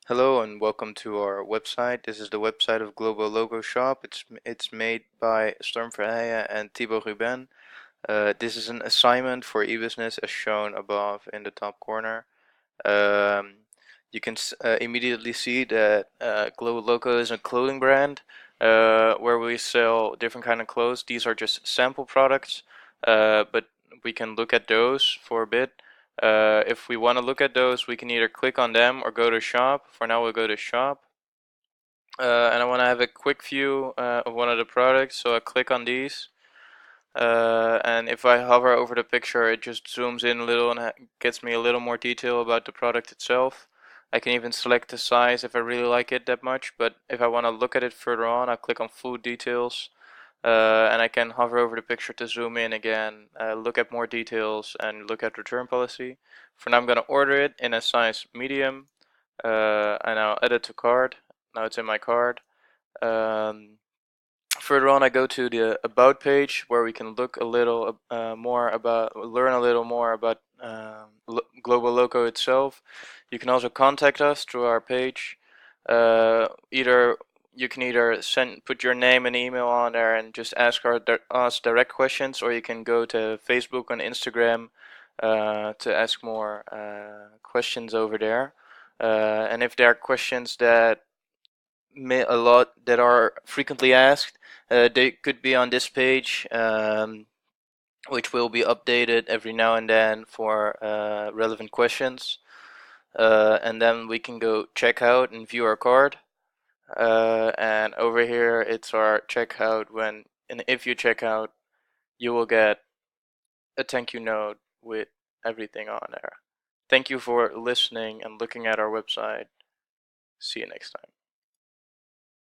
Hello and welcome to our website. This is the website of Globo Logo Shop. It's made by Verheijen and Thibault Rubin. This is an assignment for e-business as shown above in the top corner. Um, you can immediately see that Globo Loco is a clothing brand where we sell different kind of clothes. These are just sample products, but we can look at those for a bit. If we want to look at those, we can either click on them or go to shop. For now, we'll go to shop. And I want to have a quick view of one of the products, so I click on these. And if I hover over the picture, it just zooms in a little and gets me a little more detail about the product itself. I can even select the size if I really like it that much, but if I want to look at it further on, I click on food details. And I can hover over the picture to zoom in again, look at more details, and look at return policy. For now, I'm going to order it in a size medium, and I'll add it to cart. Now it's in my cart. Um, Further on, I go to the About page where we can look a little learn a little more about Globo Loco itself. You can also contact us through our page. Either you can put your name and email on there and just ask us direct questions, or you can go to Facebook and Instagram to ask more questions over there. And if there are questions that are frequently asked, they could be on this page, which will be updated every now and then for relevant questions. And then we can go check out and view our card. And over here, it's our checkout. And if you check out, you will get a thank you note with everything on there. Thank you for listening and looking at our website. See you next time.